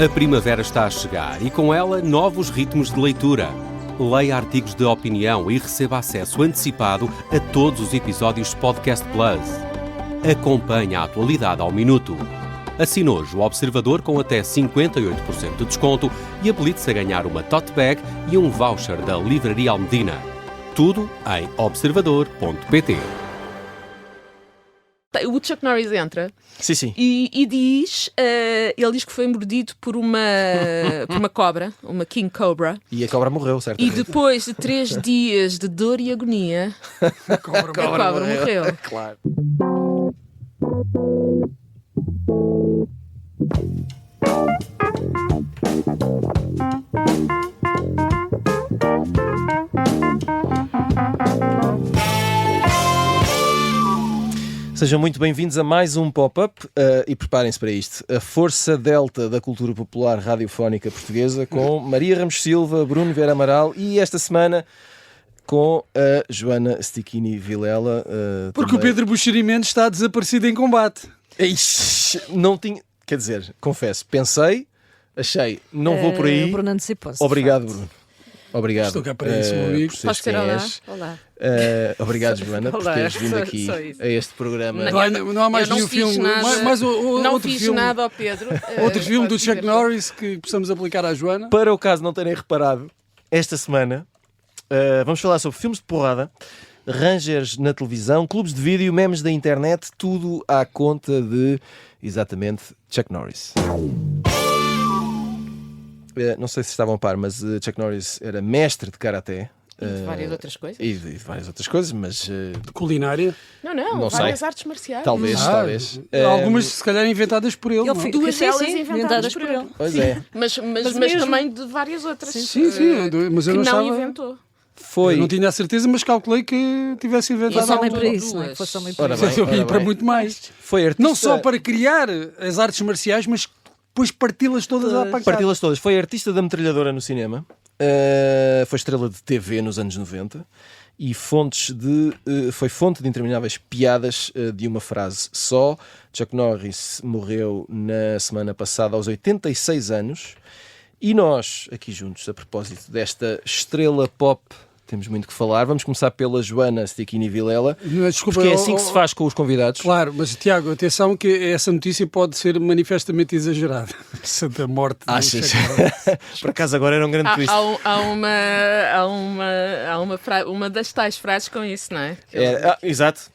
A primavera está a chegar e com ela novos ritmos de leitura. Leia artigos de opinião e receba acesso antecipado a todos os episódios de Podcast Plus. Acompanhe a atualidade ao minuto. Assine hoje o Observador com até 58% de desconto e habilite-se a ganhar uma tote bag e um voucher da Livraria Almedina. Tudo em observador.pt. O Chuck Norris entra Sim. e diz, ele diz que foi mordido por uma cobra, uma King Cobra. E a cobra morreu, certo? E depois de 3 dias de dor e agonia, a cobra morreu. Claro. Sejam muito bem-vindos a mais um pop-up e preparem-se para isto. A força delta da cultura popular radiofónica portuguesa com Maria Ramos Silva, Bruno Vieira Amaral e esta semana com a Joana Stichini Vilela. Porque também. o Pedro Buxeri Mendes está desaparecido em combate. Ixi, não tinha... Quer dizer, confesso, pensei, achei, não vou por aí. O Bruno antecipou-se. Obrigado, Bruno. Obrigado. Estou cá para isso, meu amigo. por seres Podes ter quem olá? és. Olá. Obrigado, Joana, por Olá, teres vindo só aqui isso. a este programa. Não há mais Eu não nenhum fiz filme. nada. Mais Não outro fiz filme. nada ao Pedro. Outro filme do Podes Chuck dizer. Norris que possamos aplicar à Joana. Para o caso não terem reparado, esta semana vamos falar sobre filmes de porrada, rangers na televisão, clubes de vídeo, memes da internet, tudo à conta de, exatamente, Chuck Norris. Não sei se estavam a par, mas Chuck Norris era mestre de karaté. E de várias outras coisas. E de várias outras coisas, mas De culinária. Não, sei. várias artes marciais. talvez. Algumas, se calhar, inventadas por ele. Ele não é? fez Duas sim, delas sim, inventadas por ele. Pois é. Mas mesmo. também de várias outras. Sim, mas Que eu não não estava... inventou. Foi. Eu não tinha a certeza, mas calculei que tivesse inventado Fosse homem algo. para isso, não é? Fosse homem para Ora isso. bem. E para muito mais. Foi artista... Não só para criar as artes marciais, mas depois parti-las todas à pancada. Parti-las todas. Foi artista da metralhadora no cinema, foi estrela de TV nos anos 90 e foi fonte de intermináveis piadas de uma frase só. Chuck Norris morreu na semana passada aos 86 anos e nós, aqui juntos, a propósito desta estrela pop, temos muito que falar. Vamos começar pela Joana Stichini Vilela, Desculpa, porque é assim que se faz com os convidados. Claro, mas Tiago, atenção que essa notícia pode ser manifestamente exagerada. Essa da morte do Achas? Chuck Norris. Por acaso agora era um grande twist. Há uma das tais frases com isso, não é? Exato.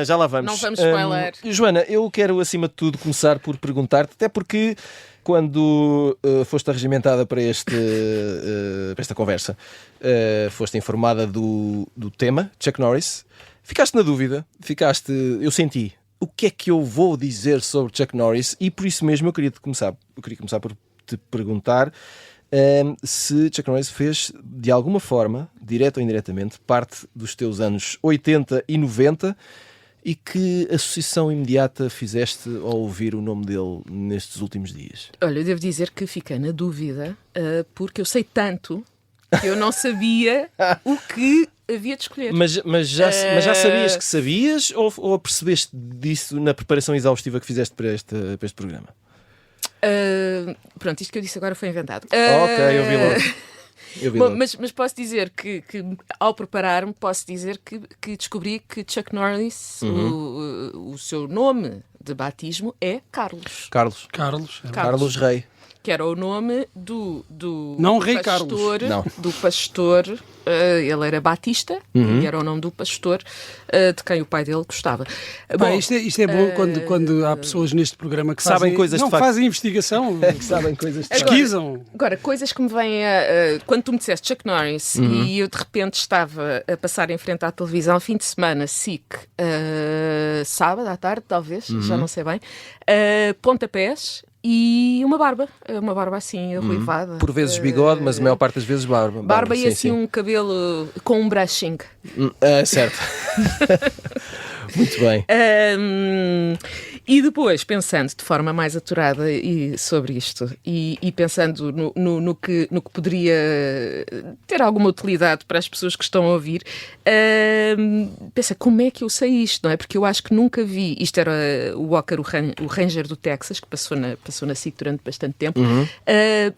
Já lá vamos. Não vamos spoiler. Joana, eu quero acima de tudo começar por perguntar-te, até porque quando foste arregimentada para esta conversa, foste informada do tema, Chuck Norris, ficaste na dúvida, eu senti, o que é que eu vou dizer sobre Chuck Norris? E por isso mesmo eu queria começar por te perguntar se Chuck Norris fez, de alguma forma, direta ou indiretamente, parte dos teus anos 80 e 90 e que associação imediata fizeste ao ouvir o nome dele nestes últimos dias? Olha, eu devo dizer que fiquei na dúvida, porque eu sei tanto que eu não sabia o que havia de escolher. Mas já sabias que sabias ou percebeste disso na preparação exaustiva que fizeste para este programa? Pronto, isto que eu disse agora foi inventado. Ok, eu vi logo. Bom, mas posso dizer que ao preparar-me, posso dizer que descobri que Chuck Norris, o seu nome de batismo é Carlos. Carlos Rei. Que era o nome do Não Rei pastor, Carlos. Não. do pastor, ele era Batista, e era o nome do pastor de quem o pai dele gostava. Pá, isto é bom quando há pessoas neste programa que Sabem fazem, coisas de não facto. fazem investigação, Sabem coisas. pesquisam. Agora, coisas que me vêm quando tu me disseste Chuck Norris e eu de repente estava a passar em frente à televisão, fim de semana, SIC, sábado à tarde, talvez, já não sei bem, pontapés e uma barba assim, arruivada. Por vezes bigode, mas a maior parte das vezes barba. Barba e sim, assim sim. um cabelo com um brushing. Certo. Muito bem. E depois, pensando de forma mais aturada sobre isto e pensando no que poderia ter alguma utilidade para as pessoas que estão a ouvir, pensa, como é que eu sei isto, não é? Porque eu acho que nunca vi, isto era o Walker, o Ranger do Texas, que passou na SIC durante bastante tempo.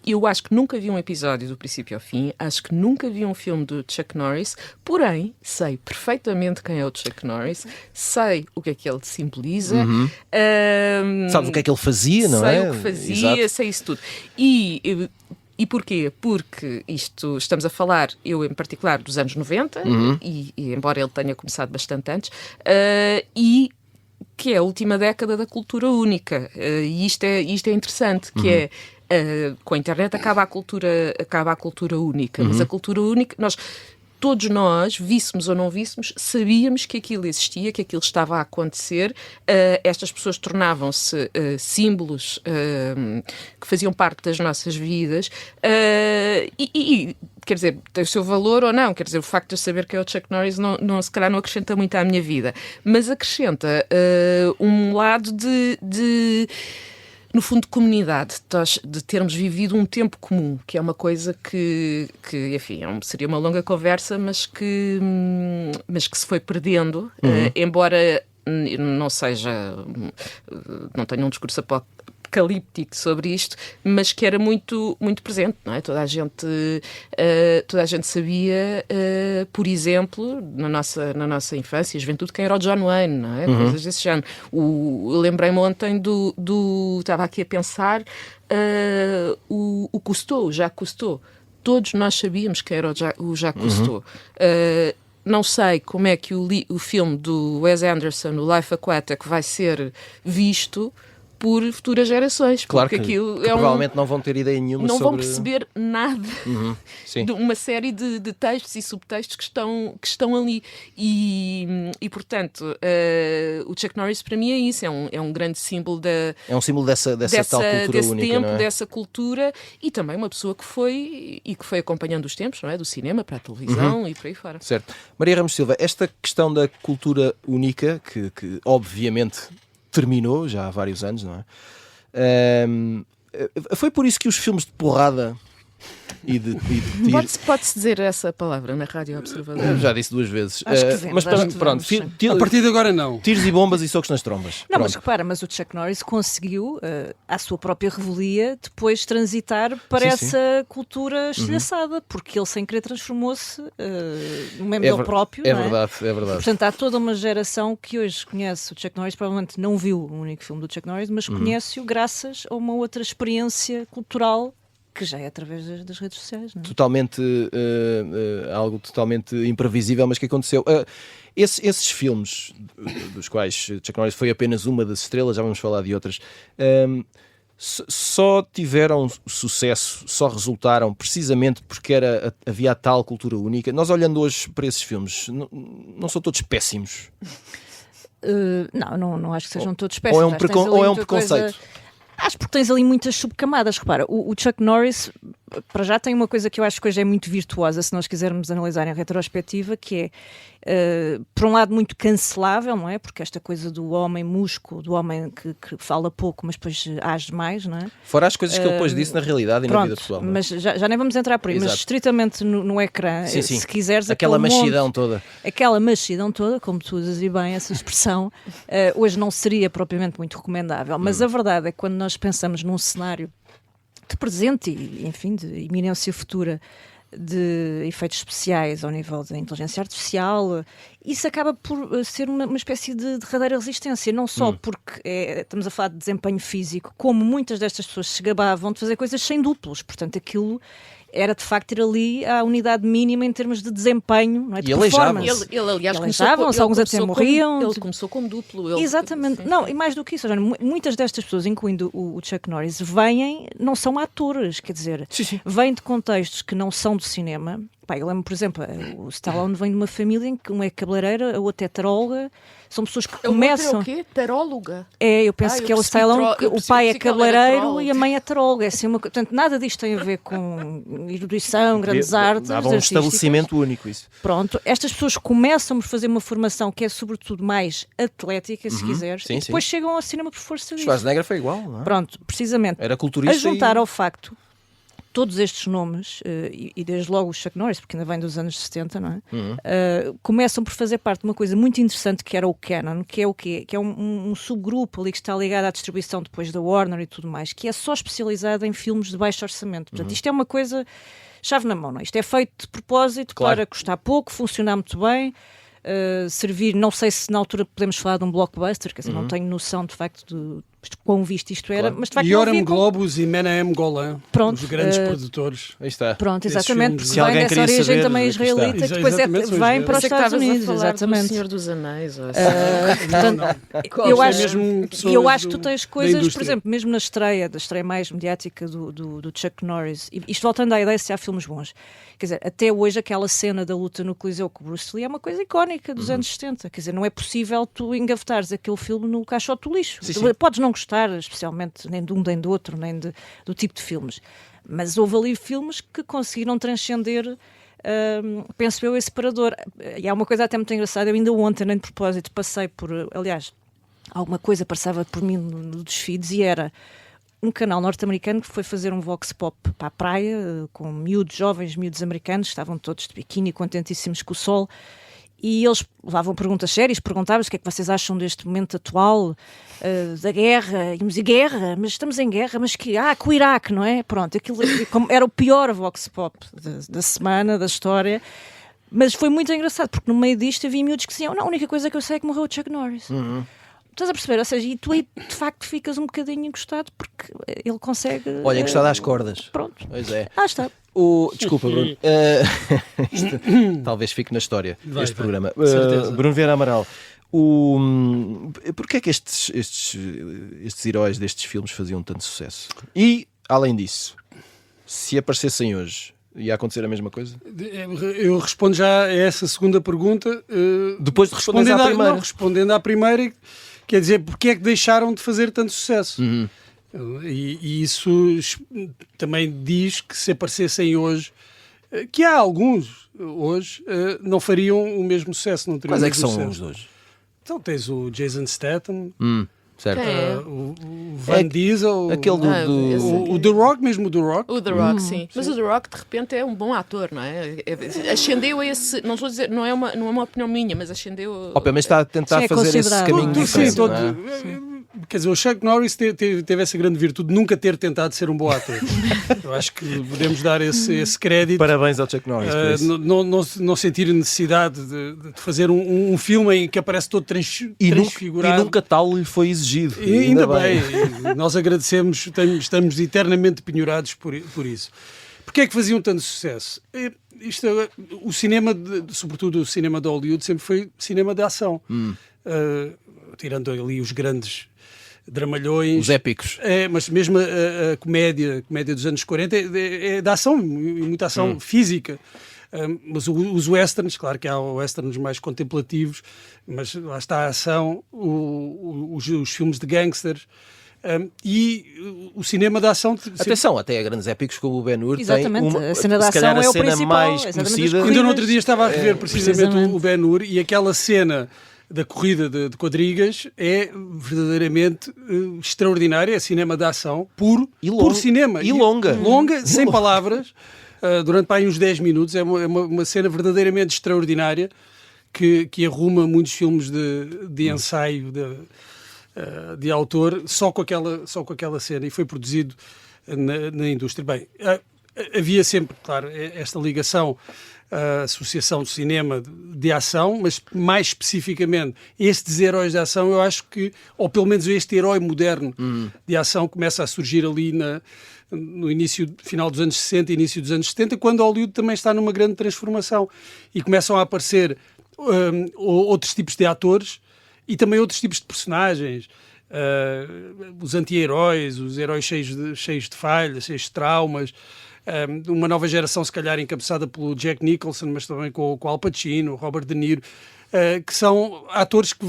Eu acho que nunca vi um episódio do princípio ao fim, acho que nunca vi um filme do Chuck Norris, porém, sei perfeitamente quem é o Chuck Norris, sei o que é que ele simboliza. Sabes o que é que ele fazia, não é? Sei o que fazia, Exato. sei isso tudo. E porquê? Porque isto, estamos a falar, eu em particular, dos anos 90, e embora ele tenha começado bastante antes, e que é a última década da cultura única. E isto é interessante, que é, com a internet acaba a cultura única, mas a cultura única, todos nós, víssemos ou não víssemos, sabíamos que aquilo existia, que aquilo estava a acontecer. Estas pessoas tornavam-se símbolos que faziam parte das nossas vidas. Quer dizer, tem o seu valor ou não. Quer dizer, o facto de eu saber que é o Chuck Norris se calhar não acrescenta muito à minha vida. Mas acrescenta um lado de no fundo, de comunidade, de termos vivido um tempo comum, que é uma coisa que enfim, seria uma longa conversa, mas que se foi perdendo, embora não tenha um discurso apocalíptico sobre isto, mas que era muito, muito presente, não é? Toda a gente sabia, por exemplo, na nossa infância e juventude, quem era o John Wayne, não é? Coisas desse género. Eu lembrei-me ontem estava aqui a pensar, o Cousteau, o Jacques Cousteau. Todos nós sabíamos quem era o Jacques Cousteau. Não sei como é que o filme do Wes Anderson, o Life Aquatic, vai ser visto por futuras gerações. Claro porque que aquilo provavelmente não vão ter ideia nenhuma não sobre... vão perceber nada Sim. de uma série de textos e subtextos que estão ali. E portanto, o Chuck Norris para mim é isso, é um grande símbolo É um símbolo dessa tal cultura desse única, tempo, não é? dessa cultura, e também uma pessoa que foi acompanhando os tempos, não é? Do cinema para a televisão e por aí fora. Certo. Maria Ramos Silva, esta questão da cultura única, que obviamente terminou já há vários anos, não é? Foi por isso que os filmes de porrada e de tiro... Pode-se dizer essa palavra na Rádio Observador? Já disse 2 vezes. Acho que Mas vamos, pronto, A partir de agora não. tiros e bombas e socos nas trombas. Não, Pronto. mas repara, mas o Chuck Norris conseguiu, à sua própria revelia, depois transitar para Sim, sim. essa cultura estilhaçada, porque ele sem querer transformou-se num membro dele próprio. É não é? verdade, é verdade. Portanto, há toda uma geração que hoje conhece o Chuck Norris, provavelmente não viu o único filme do Chuck Norris, mas conhece-o graças a uma outra experiência cultural que já é através das redes sociais, não é? Totalmente, algo totalmente imprevisível, mas que aconteceu. Esses filmes, dos quais Chuck Norris foi apenas uma das estrelas, já vamos falar de outras, só tiveram sucesso, só resultaram precisamente porque havia a tal cultura única. Nós olhando hoje para esses filmes, não são todos péssimos? Não acho que sejam todos péssimos. Ou é um preconceito? Acho porque tens ali muitas subcamadas. Repara, o Chuck Norris, para já, tem uma coisa que eu acho que hoje é muito virtuosa, se nós quisermos analisar em retrospectiva, que é, por um lado, muito cancelável, não é? Porque esta coisa do homem músculo, do homem que fala pouco, mas depois age mais, não é? Fora as coisas que ele depois disse na realidade e na vida pessoal. Não é? Mas já nem vamos entrar por aí, Exato. mas estritamente no ecrã, Sim. se quiseres... Aquela machidão toda. Aquela machidão toda, como tu dizes e bem essa expressão, hoje não seria propriamente muito recomendável, mas a verdade é que quando nós pensamos num cenário de presente e, enfim, de iminência futura de efeitos especiais ao nível da inteligência artificial, isso acaba por ser uma espécie de derradeira resistência, não só porque estamos a falar de desempenho físico, como muitas destas pessoas se gabavam de fazer coisas sem duplos, portanto aquilo era de facto ir ali à unidade mínima em termos de desempenho, não é? De E performance. Ele aliás, alejavam-se, alguns até morriam. Ele começou como duplo. Exatamente. Sim. Não, e mais do que isso, muitas destas pessoas, incluindo o Chuck Norris, não são atores, quer dizer, vêm de contextos que não são do cinema, Pá, eu lembro, por exemplo, o Stallone vem de uma família em que um é cabeleireira, a outra é taróloga. São pessoas que começam... É o quê? Taróloga? Eu penso que é o Stallone, que o pai é cabeleireiro e a mãe é taróloga. É assim portanto, nada disto tem a ver com erudição, grandes artes. Dava um estabelecimento único isso. Pronto, estas pessoas começam por fazer uma formação que é sobretudo mais atlética, se quiseres, e depois chegam ao cinema por força disso. Schwarzenegger foi igual, não é? Pronto, precisamente. Era culturista. A juntar ao facto todos estes nomes, e desde logo o Chuck Norris, porque ainda vem dos anos 70, não é? Começam por fazer parte de uma coisa muito interessante que era o Canon, que é o quê? Que é um subgrupo ali que está ligado à distribuição depois da Warner e tudo mais, que é só especializado em filmes de baixo orçamento. Portanto, isto é uma coisa chave na mão, não é? Isto é feito de propósito para custar pouco, funcionar muito bem, servir, não sei se na altura podemos falar de um blockbuster, quer dizer, não tenho noção de facto de quão visto isto era, mas de facto Yoram Globus e Menahem Golan, os grandes produtores. Aí está. Pronto, exatamente, porque se vem alguém dessa queria origem saber, também aqui está. israelita, que depois vem para os Estados Unidos, exatamente. O Senhor dos Anéis. Ou eu acho que tu tens coisas, por exemplo, mesmo na estreia, da estreia mais mediática do Chuck Norris, e isto voltando à ideia se há filmes bons, quer dizer, até hoje aquela cena da luta no Coliseu com o Bruce Lee é uma coisa icónica dos anos 70, quer dizer, não é possível tu engavetares aquele filme no caixote do lixo. Podes não gostar, especialmente, nem de um nem do outro, nem do tipo de filmes, mas houve ali filmes que conseguiram transcender, penso eu, esse separador. E há uma coisa até muito engraçada, eu ainda ontem, nem de propósito, passei por, aliás, alguma coisa passava por mim nos feeds e era um canal norte-americano que foi fazer um vox pop para a praia, com jovens miúdos americanos, estavam todos de biquíni, contentíssimos com o sol, e eles levavam perguntas sérias, perguntavam-se o que é que vocês acham deste momento atual, da guerra, e guerra, mas estamos em guerra, mas com o Iraque, não é? Pronto, aquilo era o pior vox pop da semana, da história, mas foi muito engraçado, porque no meio disto havia miúdos que diziam, não, a única coisa que eu sei é que morreu o Chuck Norris. Estás a perceber? Ou seja, e tu aí de facto ficas um bocadinho encostado porque ele consegue... Olha, encostado às cordas. Pronto. Pois é. Está. Desculpa, Bruno. Isto, talvez fique na história este programa. Bruno Vieira Amaral, porquê é que estes heróis destes filmes faziam tanto sucesso? E, além disso, se aparecessem hoje, ia acontecer a mesma coisa? Eu respondo já a essa segunda pergunta. Depois de responder à primeira. Não, respondendo à primeira, quer dizer, porque é que deixaram de fazer tanto sucesso? E isso também diz que se aparecessem hoje, que há alguns hoje, não fariam o mesmo sucesso. Não teriam. Quais é que são sucesso. os hoje? Então tens o Jason Statham, certo. o Van Diesel, aquele o The Rock, mesmo o The Rock. O The Rock, sim. Mas o The Rock, de repente, é um bom ator, não é? Ascendeu a esse... Não estou a dizer, não é uma opinião minha, mas ascendeu... Mas está a tentar fazer esse caminho diferente. Quer dizer, o Chuck Norris teve essa grande virtude de nunca ter tentado ser um bom ator. Eu acho que podemos dar esse crédito. Parabéns ao Chuck Norris por isso. Não sentir necessidade de fazer um filme em que aparece todo transfigurado. E nunca tal lhe foi exigido. E ainda bem. Nós agradecemos, estamos eternamente penhorados por isso. Porquê é que faziam tanto sucesso? O cinema, sobretudo o cinema de Hollywood, sempre foi cinema de ação. Tirando ali os grandes dramalhões. Os épicos. Mas mesmo a comédia dos anos 40 é de ação, e muita ação física. Mas os westerns, claro que há westerns mais contemplativos, mas lá está a ação, os filmes de gangsters. E o cinema da ação... Atenção, até grandes épicos como o Ben-Hur exatamente, tem a cena da ação é o principal, mais conhecida. Ainda no outro dia estava a rever precisamente o Ben-Hur, e aquela cena da corrida de quadrigas é verdadeiramente extraordinária, é cinema de ação puro, puro cinema. E longa, sem palavras, durante aí uns 10 minutos, é uma cena verdadeiramente extraordinária que arruma muitos filmes de ensaio de autor só com aquela cena, e foi produzido na indústria. Bem, havia sempre, claro, esta ligação à Associação de Cinema de Ação, mas mais especificamente estes heróis de ação, eu acho que, ou pelo menos este herói moderno de ação começa a surgir ali no final dos anos 60 e início dos anos 70, quando Hollywood também está numa grande transformação e começam a aparecer outros tipos de atores e também outros tipos de personagens, os anti-heróis, os heróis cheios de falhas, cheios de traumas, uma nova geração, se calhar encabeçada pelo Jack Nicholson, mas também com o Al Pacino, Robert De Niro, que são atores que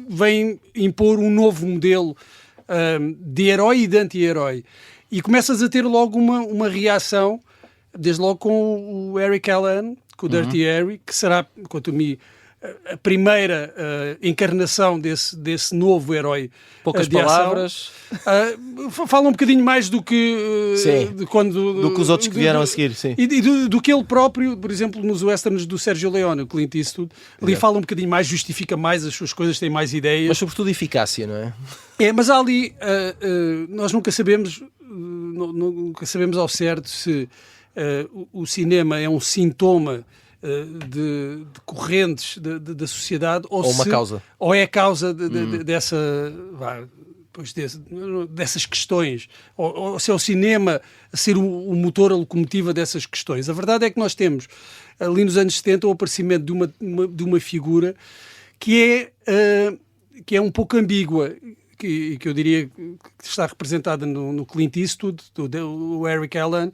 vêm impor um novo modelo de herói e de anti-herói. E começas a ter logo uma reação, desde logo com o Eric Callahan, com o Dirty Harry, que será, quanto a mim, a primeira encarnação desse novo herói. Poucas palavras. Fala um bocadinho mais do que do que os outros que vieram a seguir. Sim. E do que ele próprio, por exemplo, nos westerns do Sergio Leone, o Clint Eastwood, ali fala um bocadinho mais, justifica mais as suas coisas, tem mais ideias. Mas sobretudo eficácia, não é? Mas há ali, nós nunca sabemos ao certo se o cinema é um sintoma de correntes da sociedade ou uma causa. Ou é a causa dessas questões, ou se é o cinema a ser o motor, a locomotiva dessas questões. A verdade é que nós temos ali nos anos 70 o aparecimento de uma figura que é um pouco ambígua, que eu diria que está representada no Clint Eastwood, do Eric Callahan,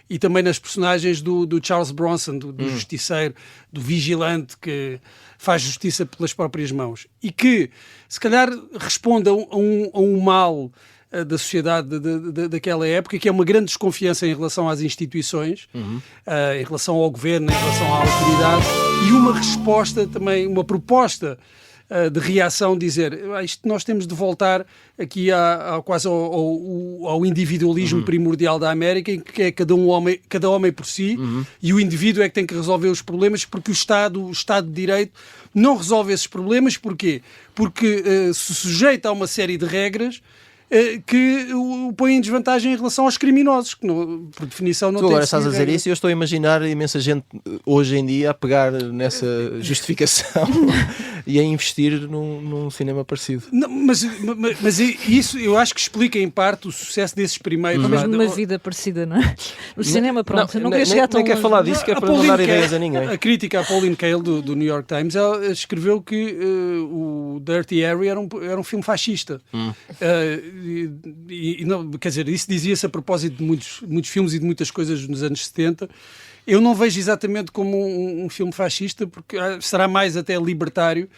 e também nas personagens do Charles Bronson, do justiceiro, do vigilante que faz justiça pelas próprias mãos. E que, se calhar, responde a um mal da sociedade daquela época, que é uma grande desconfiança em relação às instituições, em relação ao governo, em relação à autoridade, e uma resposta também, uma proposta de reação, dizer isto nós temos de voltar aqui quase ao individualismo primordial da América, em que é cada homem por si, e o indivíduo é que tem que resolver os problemas, porque o Estado de Direito não resolve esses problemas. Porquê? Porque se sujeita a uma série de regras que o põe em desvantagem em relação aos criminosos, que por definição não tem. Tu agora estás a dizer regras. isso e eu estou a imaginar imensa gente hoje em dia a pegar nessa justificação e a investir num cinema parecido. Não, mas isso eu acho que explica em parte o sucesso desses primeiros. Ou mesmo numa vida parecida, não é? O cinema, pronto, não quer chegar tão longe. Nem quer falar disso, que é para não dar ideias a ninguém. A crítica a Pauline Kael do New York Times, ela escreveu que o Dirty Harry era um filme fascista. Não, quer dizer, isso dizia-se a propósito de muitos filmes e de muitas coisas nos anos 70. Eu não vejo exatamente como um filme fascista, porque será mais até libertário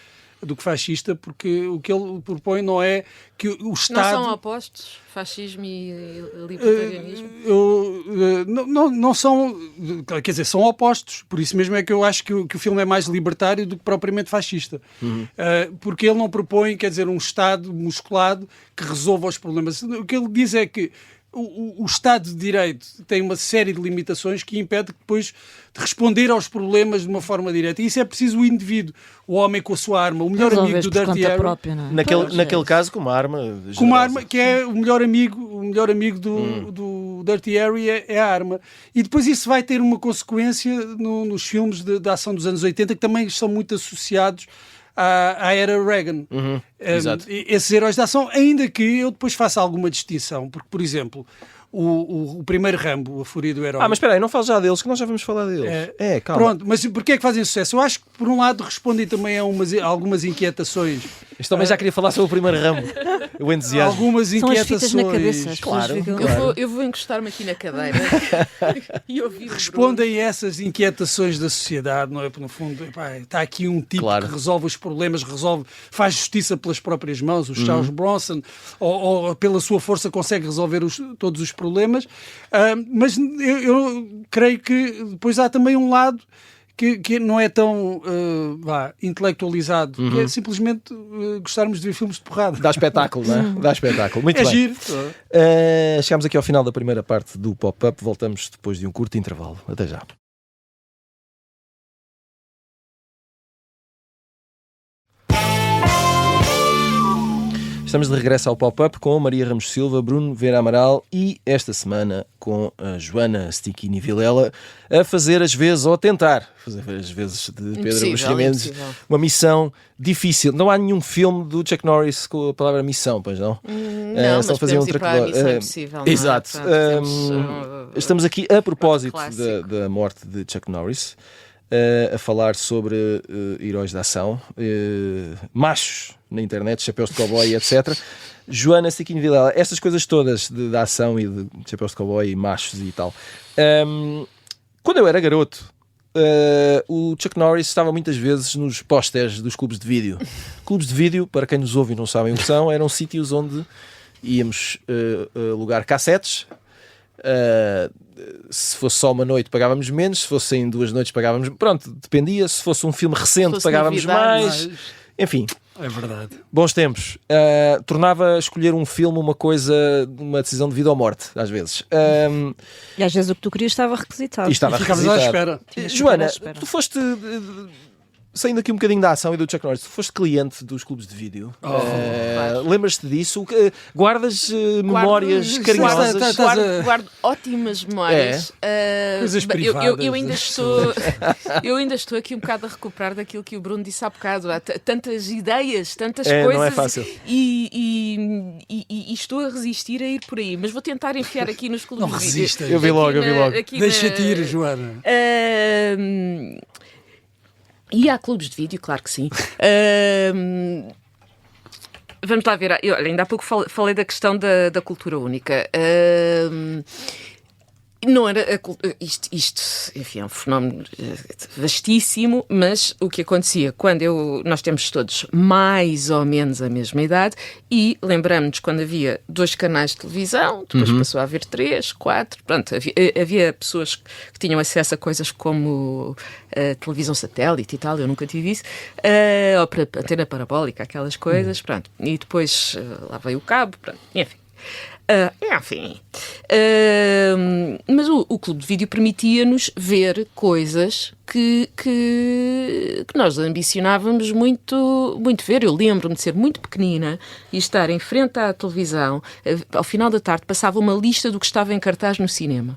do que fascista, porque o que ele propõe não é que o Estado... Não são opostos, fascismo e libertarianismo? Não são... Quer dizer, são opostos. Por isso mesmo é que eu acho que o filme é mais libertário do que propriamente fascista. Porque ele não propõe, quer dizer, um Estado musculado que resolva os problemas. O que ele diz é que o Estado de Direito tem uma série de limitações que impede depois de responder aos problemas de uma forma direta. E isso é preciso o indivíduo, o homem com a sua arma, o melhor amigo do Dirty Harry. Naquele caso, com uma arma. Com uma arma, que é o melhor amigo do Dirty Harry é a arma. E depois isso vai ter uma consequência nos filmes de ação dos anos 80, que também são muito associados à era Reagan. Exato. Esses heróis de ação, ainda que eu depois faça alguma distinção, porque, por exemplo, o primeiro Rambo, A Fúria do Herói... mas espera aí, não fales já deles, que nós já vamos falar deles. Calma. Pronto, mas porquê é que fazem sucesso? Eu acho que, por um lado, respondem também a algumas inquietações. Isto também já queria falar sobre o primeiro Rambo. O entusiasmo. Algumas inquietações. São as fitas na cabeça. Claro. Eu vou encostar-me aqui na cadeira e ouvir. Respondem a essas inquietações da sociedade, não é? No fundo, está aqui um tipo que resolve os problemas, faz justiça pelas próprias mãos, o Charles Bronson, ou pela sua força consegue resolver todos os problemas. Mas eu creio que depois há também um lado que não é tão intelectualizado, que é simplesmente gostarmos de ver filmes de porrada. Dá espetáculo, não é? Dá espetáculo. Muito bem. Giro. Chegámos aqui ao final da primeira parte do Pop-Up. Voltamos depois de um curto intervalo. Até já. Estamos de regresso ao Pop-Up com Maria Ramos Silva, Bruno Vera Amaral e esta semana com a Joana Stichini Vilela a fazer as vezes, ou a tentar fazer as vezes de Pedro Buxeri Mendes. Uma missão difícil. Não há nenhum filme do Chuck Norris com a palavra missão, pois não? Não, só mas fazer podemos ir para a Missão Impossível. Exato. Estamos aqui a propósito da morte de Chuck Norris. a falar sobre heróis de ação, machos na internet, chapéus de cowboy, etc. Joana Sequinho Vilela, estas coisas todas de ação e de chapéus de cowboy e machos e tal. Quando eu era garoto, o Chuck Norris estava muitas vezes nos pósteres dos clubes de vídeo. Clubes de vídeo, para quem nos ouve e não sabem o que são, eram sítios onde íamos alugar cassetes. Se fosse só uma noite pagávamos menos, se fossem 2 noites pagávamos, pronto, dependia. Se fosse um filme recente pagávamos mais. Enfim, é verdade. Bons tempos. Tornava escolher um filme uma decisão de vida ou morte, às vezes. E às vezes o que tu querias estava requisitado. E estava Ficavas à espera. Joana, tu foste, saindo aqui um bocadinho da ação e do Chuck Norris, tu foste cliente dos clubes de vídeo. Claro. Lembras-te disso? Guardas memórias carinhosas? Guardo ótimas memórias. Coisas privadas. Eu ainda estou aqui um bocado a recuperar daquilo que o Bruno disse há bocado. Há tantas ideias, tantas coisas. Não é fácil. E estou a resistir a ir por aí. Mas vou tentar enfiar aqui nos clubes Não de vídeo. resistas. Eu vi logo. Deixa-te ir, Joana. E há clubes de vídeo, claro que sim. Vamos lá ver. Olha, ainda há pouco falei da questão da cultura única. Não era isto, enfim, é um fenómeno vastíssimo, mas o que acontecia quando nós temos todos mais ou menos a mesma idade e lembramos-nos quando havia 2 canais de televisão, depois passou a haver 3, 4, pronto, havia pessoas que tinham acesso a coisas como televisão satélite e tal, eu nunca tive isso, ou antena parabólica, aquelas coisas, pronto, e depois lá veio o cabo, pronto, enfim. Mas o clube de vídeo permitia-nos ver coisas que nós ambicionávamos muito, muito ver. Eu lembro-me de ser muito pequenina e estar em frente à televisão. Ao final da tarde passava uma lista do que estava em cartaz no cinema.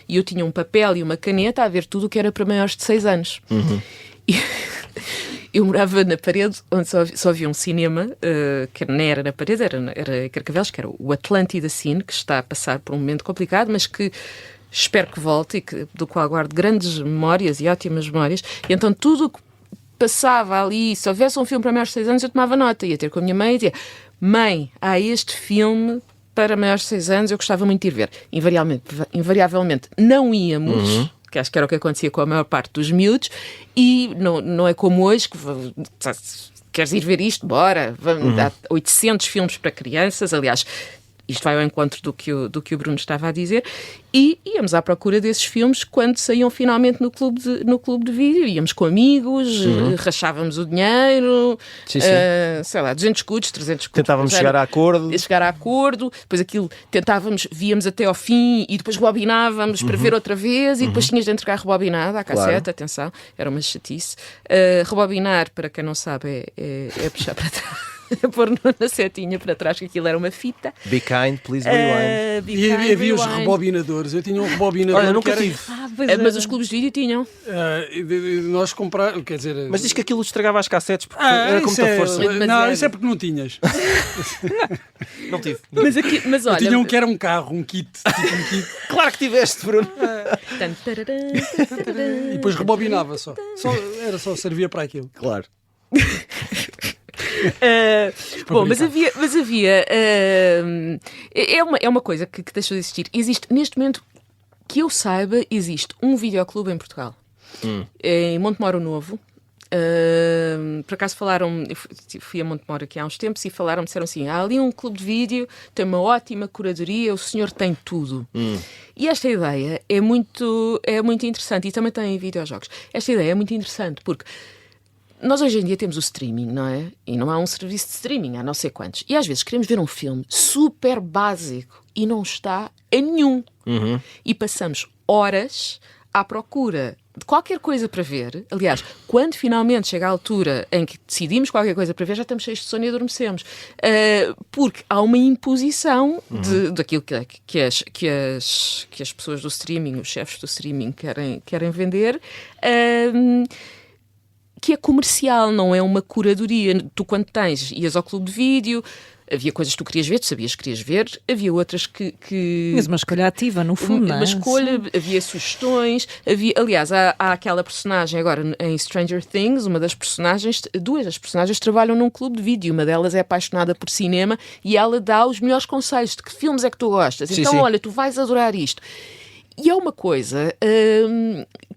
E eu tinha um papel e uma caneta a ver tudo o que era para maiores de 6 anos. E eu morava na parede onde só havia um cinema, que não era na parede, era em Carcavelos, que era o Atlântida Cine, que está a passar por um momento complicado, mas que espero que volte e do qual guardo grandes memórias e ótimas memórias. E então tudo o que passava ali, se houvesse um filme para maiores de 6 anos, eu tomava nota, ia ter com a minha mãe e dizia: mãe, há este filme para maiores de 6 anos, eu gostava muito de ir ver. Invariavelmente não íamos, que acho que era o que acontecia com a maior parte dos miúdos, e não é como hoje, que queres ir ver isto? Bora, vamos dar 800 filmes para crianças, aliás, isto vai ao encontro do que o Bruno estava a dizer, e íamos à procura desses filmes quando saíam finalmente no clube de vídeo, íamos com amigos, rachávamos o dinheiro, sim. sei lá, 200 escudos, 300 escudos. Tentávamos chegar a acordo. Depois víamos até ao fim e depois rebobinávamos para ver outra vez e depois tinhas de entregar rebobinada à cassete, claro. Atenção, era uma chatice. Rebobinar, para quem não sabe, é puxar para trás. Pôr na setinha para trás, que aquilo era uma fita. Be kind, please rewind. E havia os rebobinadores. Eu tinha um rebobinador. Olha, nunca tive. Mas os clubes de vídeo tinham. Nós comprávamos, quer dizer... Mas diz que aquilo estragava as cassetes porque era com muita força. Não, isso é porque não tinhas. Não tive. Mas olha... Eu tinha um que era um carro, um kit. Claro que tiveste, Bruno. E depois rebobinava só. Servia para aquilo. Claro. Bom, mas havia é uma coisa que deixou de existir. Existe, neste momento, que eu saiba, existe um videoclube em Portugal, em Montemoro Novo. Por acaso falaram, eu fui a Montemoro aqui há uns tempos e disseram assim: há ali um clube de vídeo, tem uma ótima curadoria, o senhor tem tudo. E esta ideia é muito interessante, e também tem videojogos. Esta ideia é muito interessante porque nós hoje em dia temos o streaming, não é? E não há um serviço de streaming, há não sei quantos. E às vezes queremos ver um filme super básico e não está em nenhum. E passamos horas à procura de qualquer coisa para ver. Aliás, quando finalmente chega a altura em que decidimos qualquer coisa para ver, já estamos cheios de sono e adormecemos. Porque há uma imposição daquilo que as pessoas do streaming, os chefes do streaming querem vender, que é comercial, não é uma curadoria. Tu, quando ias ao clube de vídeo, havia coisas que tu querias ver, tu sabias que querias ver, havia outras que... Mas uma escolha ativa, no fundo, não é? Uma escolha, havia sugestões, aliás, há aquela personagem agora em Stranger Things, duas das personagens trabalham num clube de vídeo, uma delas é apaixonada por cinema e ela dá os melhores conselhos de que filmes é que tu gostas. Sim, então, sim. olha, tu vais adorar isto. E é uma coisa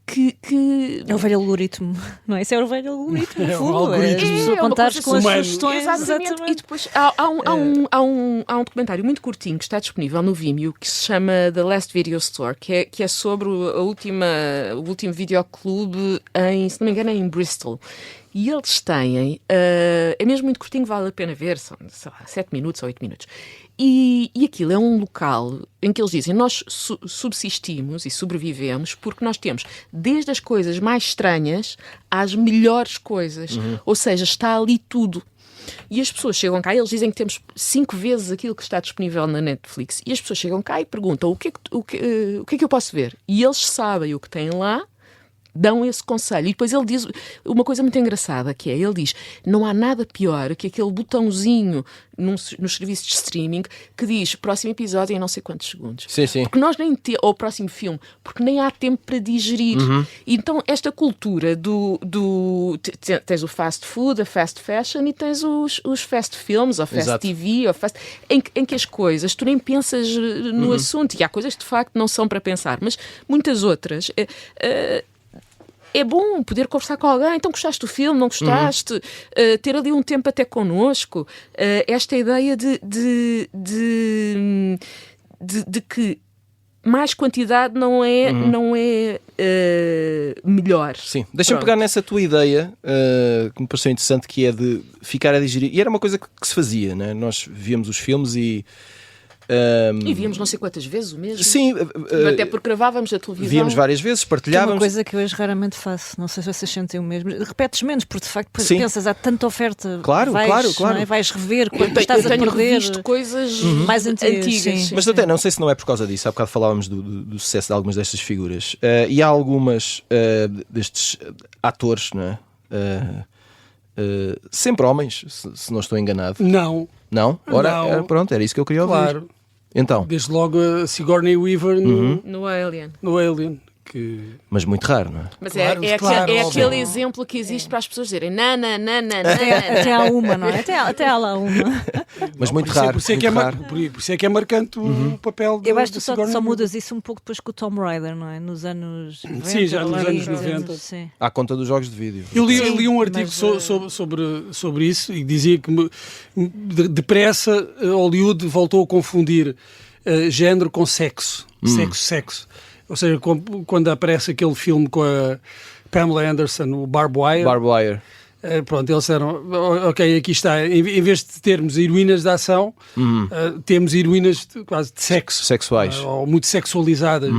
que... É o velho algoritmo, não é? Isso é o velho algoritmo, no É o fundo. algoritmo. As É uma contares coisa com as humana. sugestões. Exatamente. E depois há um documentário muito curtinho que está disponível no Vimeo que se chama The Last Video Store, que é sobre o último videoclube se não me engano, em Bristol. E eles têm, é mesmo muito curtinho, vale a pena ver, são, sei lá, 7 minutos ou 8 minutos. E aquilo é um local em que eles dizem, nós subsistimos e sobrevivemos porque nós temos desde as coisas mais estranhas às melhores coisas. Ou seja, está ali tudo. E as pessoas chegam cá e eles dizem que temos 5 vezes aquilo que está disponível na Netflix. E as pessoas chegam cá e perguntam o que é que eu posso ver? E eles sabem o que têm lá, dão esse conselho. E depois ele diz uma coisa muito engraçada, que é, ele diz, não há nada pior que aquele botãozinho nos serviços de streaming que diz próximo episódio em não sei quantos segundos. Sim, sim. Porque nós nem temos, ou próximo filme, porque nem há tempo para digerir. E então esta cultura tens o fast food, a fast fashion e tens os fast films, ou fast Exato. TV, ou em que as coisas, tu nem pensas no assunto. E há coisas que de facto não são para pensar, mas muitas outras... É bom poder conversar com alguém. Então, gostaste do filme? Não gostaste? Ter ali um tempo até connosco. Esta ideia de que mais quantidade não é melhor. Sim, deixa-me Pronto. pegar nessa tua ideia que me pareceu interessante, que é de ficar a digerir. E era uma coisa que se fazia, né? Nós víamos os filmes e víamos não sei quantas vezes o mesmo. sim, Até porque gravávamos a televisão. víamos várias vezes, Que é uma partilhávamos. coisa que eu hoje raramente faço. Não sei se vocês sentem o mesmo. Repetes menos, porque de facto Sim. pensas, há tanta oferta. Claro, vais, claro. Não é? Vais rever Eu quando estás a tenho perder. revisto coisas Mais antigas, sim. Mas até não sei se não é por causa disso. Há bocado falávamos do sucesso de algumas destas figuras. E há algumas destes atores, não é? Sempre homens, se não estou enganado. Não, Não? Ora, Não. pronto, era isso que eu queria ouvir. claro. Então, Desde logo a Sigourney Weaver no Alien. no Alien. Que... mas muito raro, não é? Mas Claro, é claro, óbvio. aquele exemplo que existe para as pessoas dizerem Até há uma, não é? Até há lá uma. Mas muito Por isso é- raro. por isso é que muito é raro. por isso é que é marcante o papel Eu acho da que só Sigourney Weaver. mudas isso um pouco depois com o Tomb Raider, não é? Nos anos 90. Sim, já nos ali, anos 90. Sim. À conta dos jogos de vídeo. Eu li Sim, um artigo mas, sobre isso e dizia que depressa Hollywood voltou a confundir género com sexo. Sexo. Ou seja, quando aparece aquele filme com a Pamela Anderson, o Barbed Wire, Barbed Wire. pronto, eles disseram, ok, aqui está, em vez de termos heroínas de ação, temos heroínas quase de sexo. Sexuais. Ou muito sexualizadas.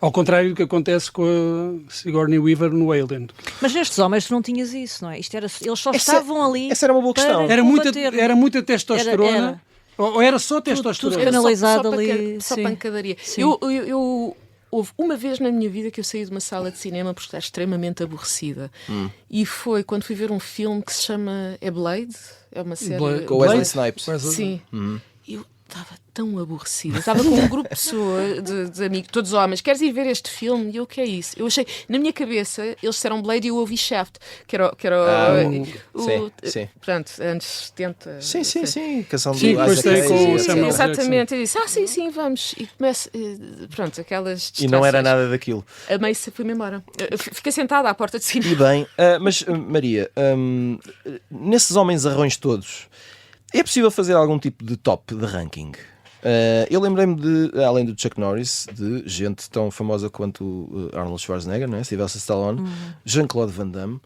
Ao contrário do que acontece com a Sigourney Weaver no Alien. Mas nestes homens tu não tinhas isso, não é? Eles só estavam ali. Essa era uma boa questão. para Era combater. muita testosterona. Era. Ou era só testosterona? tudo canalizado ali, Só sim. pancadaria. Sim. Houve uma vez na minha vida que eu saí de uma sala de cinema porque estava extremamente aborrecida. E foi quando fui ver um filme que se chama Blade. É uma série... Com o Wesley Snipes. Sim. Eu estava tão aborrecida. Estava com um grupo de pessoas, de amigos, todos homens. Queres ir ver este filme? E eu, o que é isso? Eu achei... Na minha cabeça, eles disseram Blade e eu ouvi Shaft. Que era sim. Portanto, anos 70. Sim. Canção do Sim, depois Isaac tem Hayes com o e Samuel etc. Exatamente. Eu disse, sim, vamos. E começo... Pronto, aquelas E não era distrações. nada daquilo. A meio fui-me embora. Eu fiquei sentada à porta de cinema. E bem, mas Maria, nesses homens arrões todos, é possível fazer algum tipo de top de ranking? Eu lembrei-me de, além do Chuck Norris, de gente tão famosa quanto Arnold Schwarzenegger, não é? Sylvester Stallone, Jean-Claude Van Damme.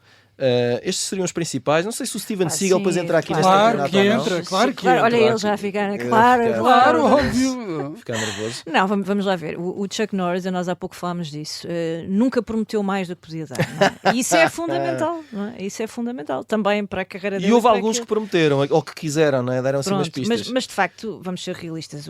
Estes seriam os principais. Não sei se o Steven Seagal sim, depois entra aqui Claro nesta que campeonato ou entra, não. claro que Claro, olha entra. ele já a ficar. ficar- Claro, óbvio. Ficar nervoso. Não, vamos lá ver. O Chuck Norris, e nós há pouco falámos disso, nunca prometeu mais do que podia dar. Não é? E isso é fundamental. Não é? Isso é fundamental também para a carreira dele. E houve para alguns que prometeram, ou que quiseram, não é? Deram assim umas Pronto, pistas. mas de facto, vamos ser realistas.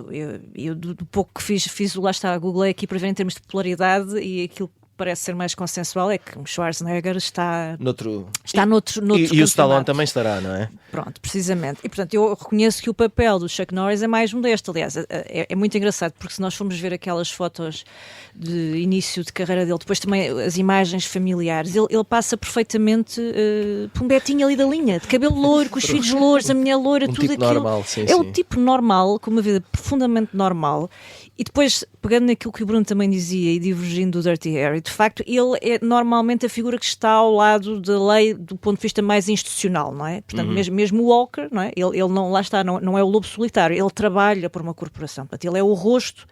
Eu do pouco que fiz lá está, googlei aqui para ver em termos de popularidade e aquilo parece ser mais consensual é que o Schwarzenegger está noutro e o Stallone também estará, não é? Pronto, precisamente. E, portanto, eu reconheço que o papel do Chuck Norris é mais modesto. Aliás, é muito engraçado, porque se nós formos ver aquelas fotos de início de carreira dele, depois também as imagens familiares, ele passa perfeitamente por um Betinho ali da linha, de cabelo loiro, com os filhos louros, a mulher loira, tudo tipo aquilo. Normal, sim, o tipo normal, com uma vida profundamente normal. E depois, pegando naquilo que o Bruno também dizia e divergindo do Dirty Harry, de facto, ele é normalmente a figura que está ao lado da lei do ponto de vista mais institucional, não é? Portanto, mesmo o Walker, não é? Ele não, lá está, não é o lobo solitário, ele trabalha por uma corporação, portanto, ele é o rosto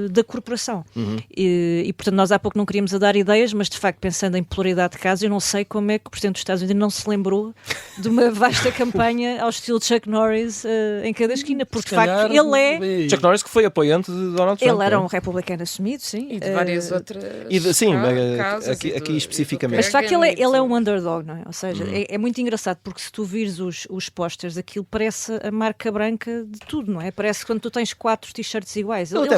da corporação. E, portanto, nós há pouco não queríamos dar ideias, mas de facto, pensando em pluralidade de casos, eu não sei como é que o Presidente dos Estados Unidos não se lembrou de uma vasta campanha ao estilo de Chuck Norris em cada esquina, porque de facto ele é... Chuck Norris que foi apoiante de Donald Trump. Ele era um republicano assumido, sim. E de várias outras casos. Aqui especificamente. Mas de facto ele é um underdog, não é? Ou seja, é muito engraçado, porque se tu vires os posters, aquilo parece a marca branca de tudo, não é? Parece quando tu tens 4 t-shirts iguais. Ele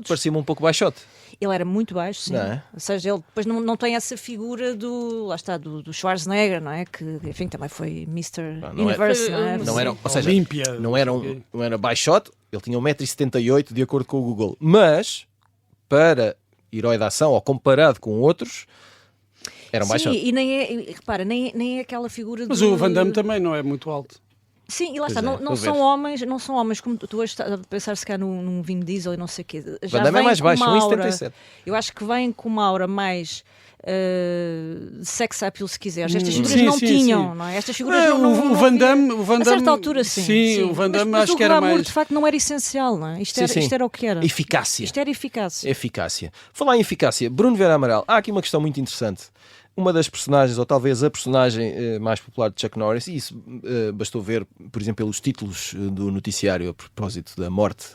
parecia-me um pouco baixote. Ele era muito baixo, sim. É? Ou seja, ele depois não tem essa figura do Schwarzenegger, não é? Que, enfim, também foi Mr. Universe, não é? Não era, ou seja, não era baixote, ele tinha 1,78 m de acordo com o Google. Mas, para herói da ação, ou comparado com outros, era um baixote. Sim, e repara, nem é aquela figura Mas o Van Damme também não é muito alto. Sim, e lá está, não são homens como tu hoje estás a pensar se cá num Vin Diesel e não sei o quê. Já Van Damme é mais baixo, 1,77 m. Eu acho que vem com uma aura mais sex appeal, se quiseres. Estas figuras não tinham, não é? Estas figuras o Van Damme, a certa altura, sim. Sim, o Van Damme acho que era mais... Mas o glamour, de facto, não era essencial, não é? Isto era o que era. Eficácia. Isto era eficácia. Falar em eficácia, Bruno Vieira Amaral, há aqui uma questão muito interessante. Uma das personagens, ou talvez a personagem mais popular de Chuck Norris, e isso bastou ver, por exemplo, pelos títulos do noticiário a propósito da morte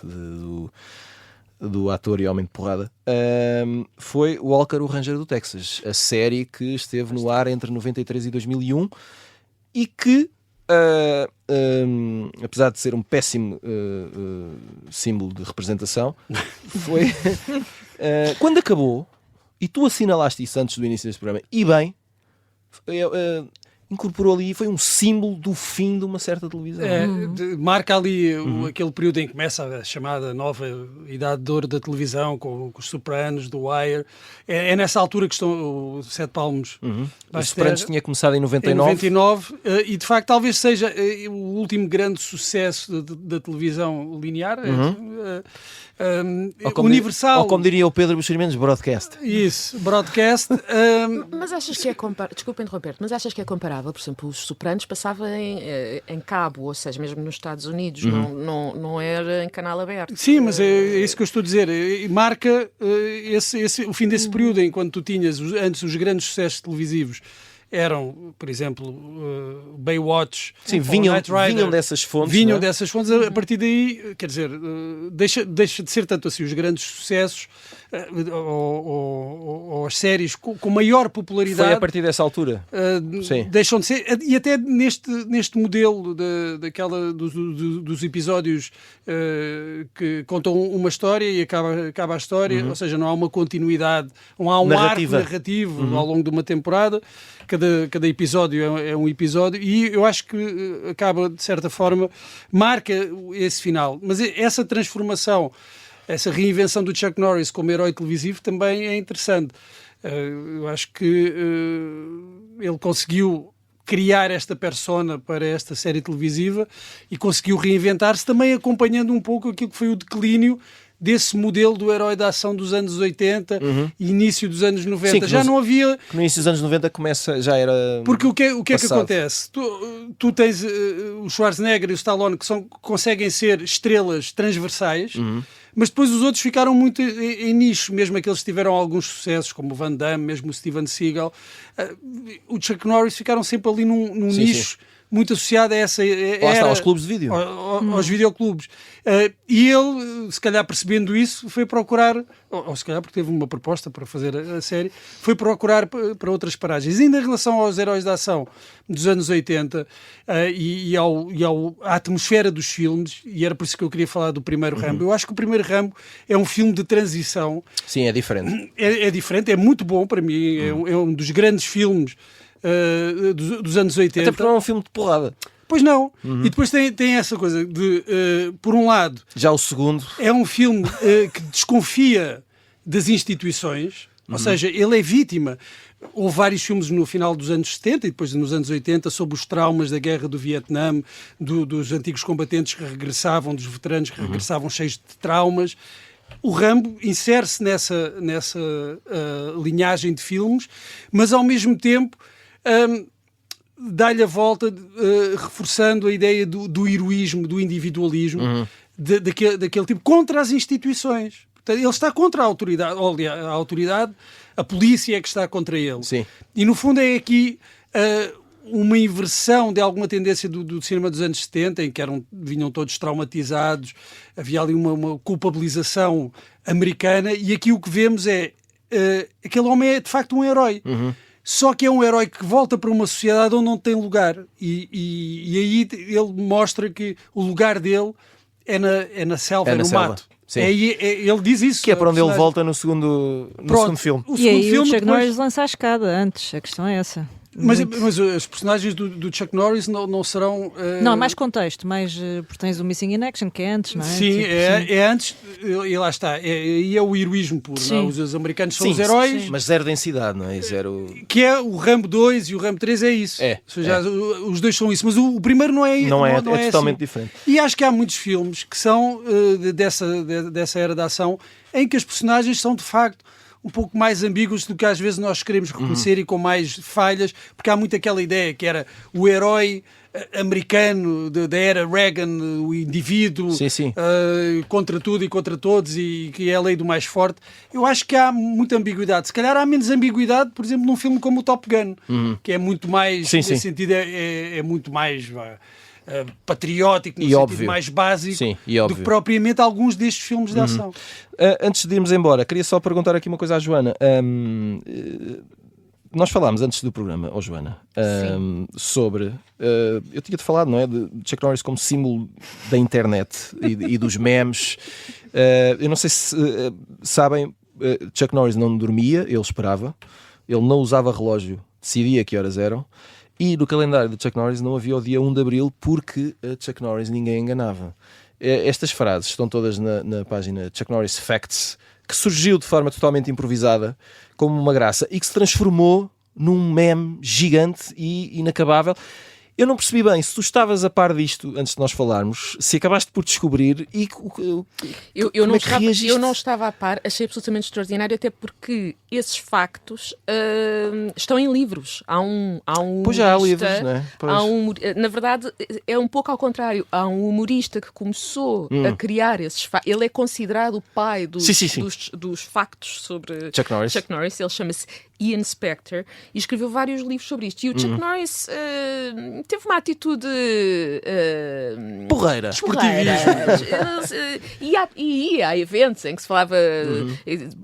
do ator e homem de porrada, foi Walker, o Ranger do Texas, a série que esteve no ar entre 93 e 2001 e que, apesar de ser um péssimo símbolo de representação, foi... quando acabou, e tu assinalaste isso antes do início deste programa, e bem, incorporou ali, foi um símbolo do fim de uma certa televisão. Marca ali aquele período em que começa a chamada nova idade de ouro da televisão, com os Sopranos, do Wire. É nessa altura que estão os Sete Palmos. Os Sopranos tinha começado em 99. Em 99, e de facto talvez seja o último grande sucesso da televisão linear. Universal. Ou como diria o Pedro Buxeri Mendes, broadcast. Isso, broadcast. Mas achas que é comparável? Desculpa interromper-te, mas achas que é comparável? Por exemplo, os Sopranos passava em cabo, ou seja, mesmo nos Estados Unidos, não era em canal aberto. Sim, mas é isso que eu estou a dizer. Marca o fim desse período, enquanto tu tinhas antes os grandes sucessos televisivos. Eram, por exemplo, Baywatch, sim, vinham dessas fontes. Vinham dessas fontes. A partir daí, quer dizer, deixa de ser tanto assim os grandes sucessos ou as séries com maior popularidade. Foi a partir dessa altura. Deixam de ser. E até neste modelo dos episódios que contam uma história e acaba a história, ou seja, não há uma continuidade, não há um arco narrativo ao longo de uma temporada. Cada episódio é um episódio e eu acho que acaba, de certa forma, marca esse final. Mas essa transformação, essa reinvenção do Chuck Norris como herói televisivo também é interessante. Eu acho que ele conseguiu criar esta persona para esta série televisiva e conseguiu reinventar-se também acompanhando um pouco aquilo que foi o declínio desse modelo do herói da ação dos anos 80 e início dos anos 90. Sim, já não havia... No início dos anos 90 já era... Porque o que é que acontece? Tu tens o Schwarzenegger e o Stallone que conseguem ser estrelas transversais, mas depois os outros ficaram muito em nicho, mesmo aqueles que tiveram alguns sucessos, como o Van Damme, mesmo o Steven Seagal. O Chuck Norris ficaram sempre ali num nicho. muito associado a essa... Lá está, aos clubes de vídeo. Aos videoclubes. E ele, se calhar percebendo isso, foi procurar, ou se calhar porque teve uma proposta para fazer a série, foi procurar para outras paragens. Ainda em relação aos heróis da ação dos anos 80 à atmosfera dos filmes, e era por isso que eu queria falar do primeiro Rambo, eu acho que o primeiro Rambo é um filme de transição. Sim, é diferente. É diferente, é muito bom para mim, é um dos grandes filmes dos anos 80. Até porque não é um filme de porrada. Pois não. E depois tem essa coisa de, por um lado... Já o segundo... É um filme que desconfia das instituições, ou seja, ele é vítima. Houve vários filmes no final dos anos 70 e depois nos anos 80 sobre os traumas da guerra do Vietnã, dos antigos combatentes que regressavam, dos veteranos que regressavam cheios de traumas. O Rambo insere-se nessa linhagem de filmes, mas ao mesmo tempo... dá-lhe a volta, reforçando a ideia do heroísmo, do individualismo, daquele tipo, contra as instituições. Portanto, ele está contra a autoridade, a polícia é que está contra ele. Sim. E no fundo é aqui uma inversão de alguma tendência do cinema dos anos 70, em que vinham todos traumatizados, havia ali uma culpabilização americana, e aqui o que vemos é aquele homem é de facto um herói. Só que é um herói que volta para uma sociedade onde não tem lugar. E aí ele mostra que o lugar dele é na selva, no mato. Ele diz isso. Que é para onde ele volta no segundo filme. E aí o Chuck Norris lança a escada antes. A questão é essa. Mas os personagens do Chuck Norris não serão... Não, mais contexto, porque tens o Missing in Action, que é antes, não é? Sim, é antes, e lá está, é o heroísmo puro, não é? Os americanos são os heróis. Sim. Mas zero densidade, não é? Zero... Que é o Rambo 2 e o Rambo 3 é isso. Ou seja, os dois são isso, mas o primeiro não é Não é totalmente assim. diferente. E acho que há muitos filmes que são dessa era da ação, em que as personagens são de facto um pouco mais ambíguos do que às vezes nós queremos reconhecer e com mais falhas, porque há muito aquela ideia que era o herói americano da era Reagan, o indivíduo contra tudo e contra todos, e que é a lei do mais forte. Eu acho que há muita ambiguidade. Se calhar há menos ambiguidade, por exemplo, num filme como o Top Gun, que é muito mais, nesse sentido, é muito mais... patriótico, no sentido mais básico do que propriamente alguns destes filmes de ação. Antes de irmos embora, queria só perguntar aqui uma coisa à Joana. Nós falámos antes do programa, Joana, sobre... eu tinha-te falado, não é? De Chuck Norris como símbolo da internet e dos memes. Eu não sei se sabem, Chuck Norris não dormia, ele esperava. Ele não usava relógio, decidia que horas eram. E no calendário de Chuck Norris não havia o dia 1 de Abril porque a Chuck Norris ninguém enganava. Estas frases estão todas na página Chuck Norris Facts, que surgiu de forma totalmente improvisada, como uma graça, e que se transformou num meme gigante e inacabável. Eu não percebi bem se tu estavas a par disto antes de nós falarmos, se acabaste por descobrir e eu não estava a par, achei absolutamente extraordinário, até porque esses factos estão em livros. Há um pois já há livros, não é? Na verdade, é um pouco ao contrário. Há um humorista que começou a criar esses factos. Ele é considerado o pai dos factos sobre Chuck Norris. Ele chama-se Ian Spector e escreveu vários livros sobre isto. E o Chuck Norris teve uma atitude porreira. E há eventos em que se falava,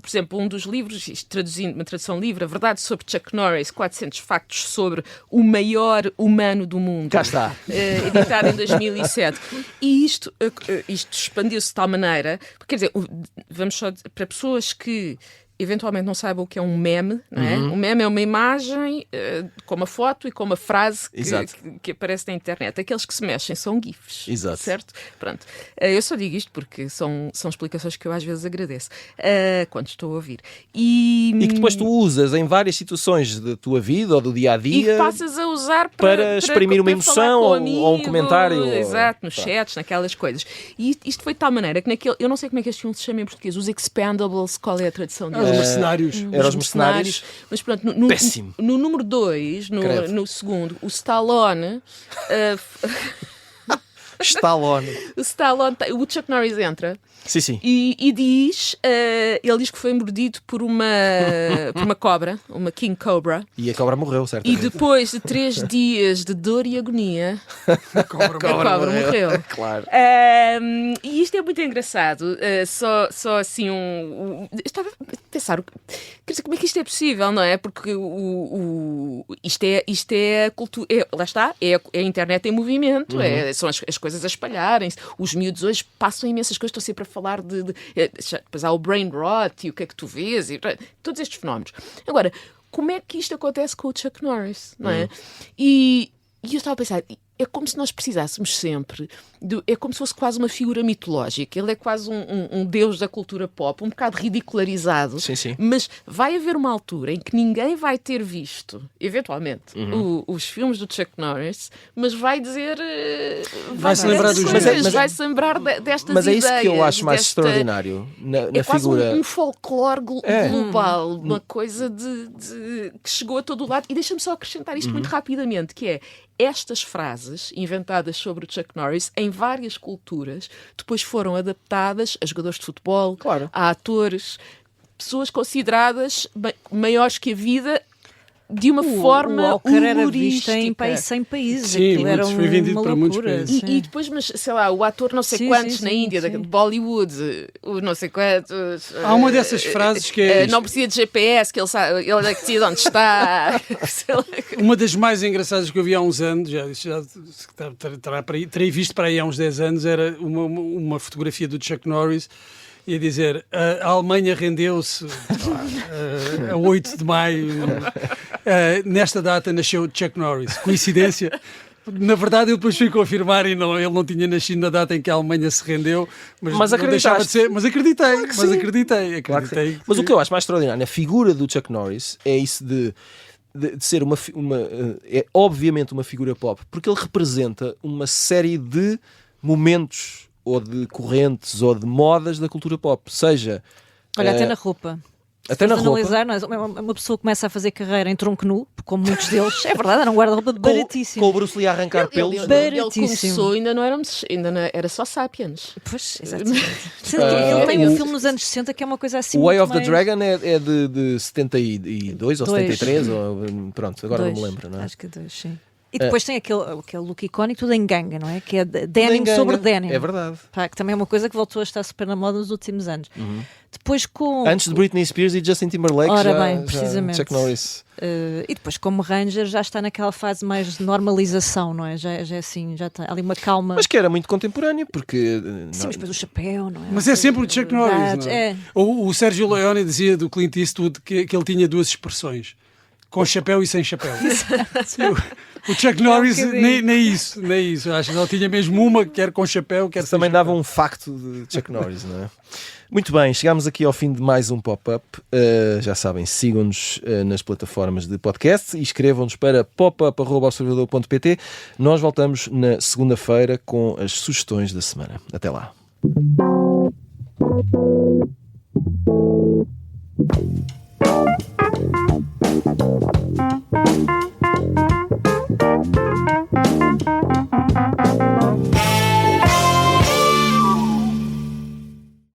por exemplo, um dos livros, traduzindo uma tradução livre, A Verdade sobre Chuck Norris, 400 factos sobre o maior humano do mundo. Cá está. Editado em 2007. E isto expandiu-se de tal maneira, porque, quer dizer, vamos só para pessoas que eventualmente não saibam o que é um meme, não é? Um meme é uma imagem com uma foto e com uma frase que aparece na internet. Aqueles que se mexem são GIFs. Exato. Certo? Pronto. Eu só digo isto porque são explicações que eu às vezes agradeço quando estou a ouvir. E que depois tu usas em várias situações da tua vida ou do dia-a-dia. E que passas a usar para exprimir uma emoção ou um comentário. Exato, nos chats, naquelas coisas. E isto foi de tal maneira que eu não sei como é que este filme se chama em português. Os Expendables, qual é a tradução disso? Os mercenários. Eram os mercenários. Mas pronto, péssimo. No número 2, no segundo, o Stallone... Stallone. O Chuck Norris entra Sim. E diz, ele diz que foi mordido por uma cobra, uma King Cobra. E a cobra morreu, certo? E depois de 3 dias de dor e agonia, a cobra morreu. Claro. E isto é muito engraçado. Só assim eu estava a pensar, quer dizer, como é que isto é possível, não é? Porque isto é a cultura. Lá está, é a internet em movimento, são as coisas a espalharem-se. Os miúdos hoje passam imensas coisas, estão sempre a falar depois há o brain rot e o que é que tu vês, e todos estes fenómenos. Agora, como é que isto acontece com o Chuck Norris, não é? E eu estava a pensar, é como se nós precisássemos sempre, é como se fosse quase uma figura mitológica, ele é quase um deus da cultura pop, um bocado ridicularizado, Sim. mas vai haver uma altura em que ninguém vai ter visto, eventualmente, os filmes do Chuck Norris, mas vai dizer... Vai-se lembrar dos coisas, vai-se lembrar destas mas ideias. Mas é isso que eu acho mais extraordinário na é quase figura... um folclore global, uma coisa que chegou a todo o lado. E deixa-me só acrescentar isto muito rapidamente, que é estas frases inventadas sobre o Chuck Norris em várias culturas depois foram adaptadas a jogadores de futebol, a atores, pessoas consideradas maiores que a vida, de uma forma o Walker era visto humorística. em 100 países. Sim, era foi vendido para muitos loucura. países. E depois, mas sei lá, o ator não sei quantos na Índia, de Bollywood, o não sei quantos. Há uma dessas frases que é... não precisa de GPS, que ele é que decide onde está. Uma das mais engraçadas que eu vi há uns anos, terei visto para aí há uns 10 anos, era uma fotografia do Chuck Norris e a dizer: a Alemanha rendeu-se a 8 de maio. Nesta data nasceu Chuck Norris. Coincidência? Na verdade, eu depois fui confirmar e ele não tinha nascido na data em que a Alemanha se rendeu, mas não deixava de ser. Mas acreditei, Claro que Mas o que eu acho mais extraordinário na figura do Chuck Norris é isso de ser é obviamente uma figura pop, porque ele representa uma série de momentos ou de correntes ou de modas da cultura pop, seja... Olha, até na roupa. Até na roupa. Analisar, não é? Uma pessoa começa a fazer carreira em tronco nu, como muitos deles, é verdade, era um guarda-roupa baratíssimo. Com o Bruce Lee a arrancar pelos. Ele começou, ainda não era só Sapiens. Pois, exatamente. Ele tem um filme nos anos 60 que é uma coisa assim. O Way of the Dragon é de 72 ou 73, ou, pronto, agora não me lembro, não é? Acho que 2, sim. E depois tem aquele look icónico tudo em ganga, não é? Que é denim sobre denim. É verdade. Pá, que também é uma coisa que voltou a estar super na moda nos últimos anos. Depois com... Antes de Britney Spears e Justin Timberlake, precisamente. Chuck Norris. E depois como Ranger já está naquela fase mais de normalização, não é? Já é assim, já está ali uma calma. Mas que era muito contemporâneo, porque... Sim, mas depois o chapéu, não é? Mas é sempre o Chuck Norris, não é? O Sérgio Leone dizia do Clint Eastwood que ele tinha duas expressões: com chapéu e sem chapéu. O Chuck Norris nem isso. Acho que ele tinha mesmo uma, quer com chapéu, quer sem também chapéu. dava um facto de Chuck Norris, não é? Muito bem, chegámos aqui ao fim de mais um pop-up. Já sabem, sigam-nos nas plataformas de podcast e escrevam-nos para popup@observador.pt. Nós voltamos na segunda-feira com as sugestões da semana. Até lá.